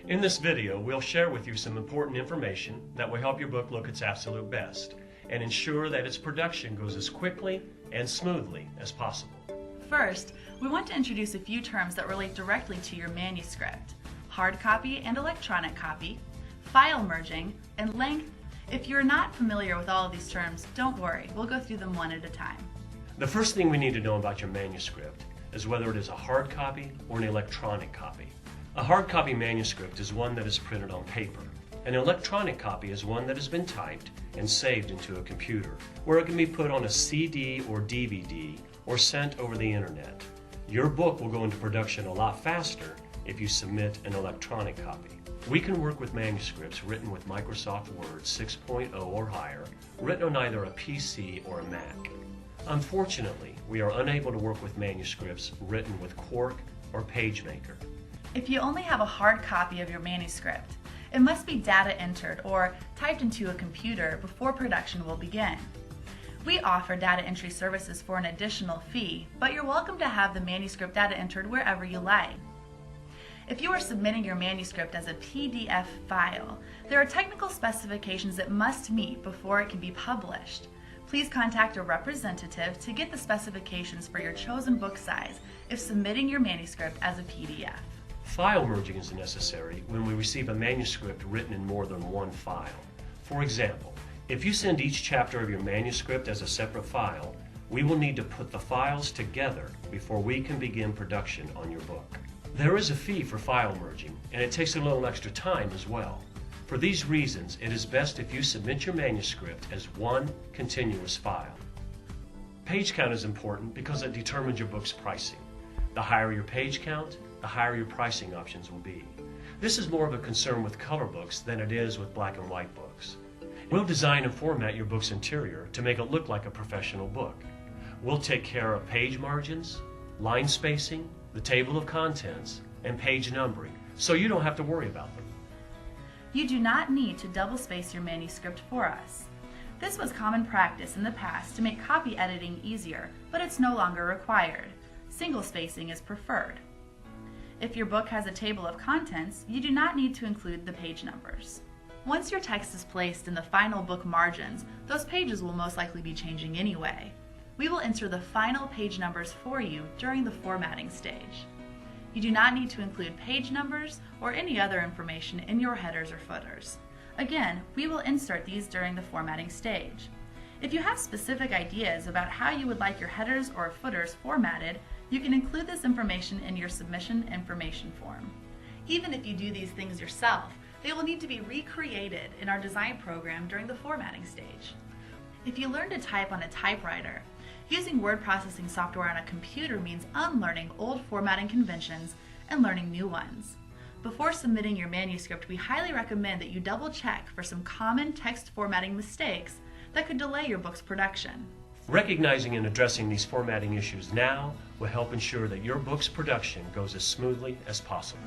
In this video, we'll share with you some important information that will help your book look its absolute best and ensure that its production goes as quickly and smoothly as possible. First, we want to introduce a few terms that relate directly to your manuscript: hard copy and electronic copy, file merging, and length. If you're not familiar with all of these terms, don't worry, we'll go through them one at a time. The first thing we need to know about your manuscript is whether it is a hard copy or an electronic copy. A hard copy manuscript is one that is printed on paper. An electronic copy is one that has been typed and saved into a computer, where it can be put on a CD or DVD or sent over the internet. Your book will go into production a lot faster if you submit an electronic copy. We can work with manuscripts written with Microsoft Word 6.0 or higher, written on either a PC or a Mac. Unfortunately, we are unable to work with manuscripts written with Quark or PageMaker. If you only have a hard copy of your manuscript, it must be data entered or typed into a computer before production will begin. We offer data entry services for an additional fee, but you're welcome to have the manuscript data entered wherever you like. If you are submitting your manuscript as a PDF file, there are technical specifications it must meet before it can be published. Please contact a representative to get the specifications for your chosen book size if submitting your manuscript as a PDF. File merging is necessary when we receive a manuscript written in more than one file. For example, if you send each chapter of your manuscript as a separate file, we will need to put the files together before we can begin production on your book. There is a fee for file merging, and it takes a little extra time as well. For these reasons, it is best if you submit your manuscript as one continuous file. Page count is important because it determines your book's pricing. The higher your page count, the higher your pricing options will be. This is more of a concern with color books than it is with black and white books. We'll design and format your book's interior to make it look like a professional book. We'll take care of page margins, line spacing, the table of contents, and page numbering, so you don't have to worry about them. You do not need to double space your manuscript for us. This was common practice in the past to make copy editing easier, but it's no longer required. Single spacing is preferred. If your book has a table of contents, you do not need to include the page numbers. Once your text is placed in the final book margins, those pages will most likely be changing anyway. We will enter the final page numbers for you during the formatting stage. You do not need to include page numbers or any other information in your headers or footers. Again, we will insert these during the formatting stage. If you have specific ideas about how you would like your headers or footers formatted, you can include this information in your submission information form. Even if you do these things yourself, they will need to be recreated in our design program during the formatting stage. If you learn to type on a typewriter, using word processing software on a computer means unlearning old formatting conventions and learning new ones. Before submitting your manuscript, we highly recommend that you double check for some common text formatting mistakes that could delay your book's production. Recognizing and addressing these formatting issues now will help ensure that your book's production goes as smoothly as possible.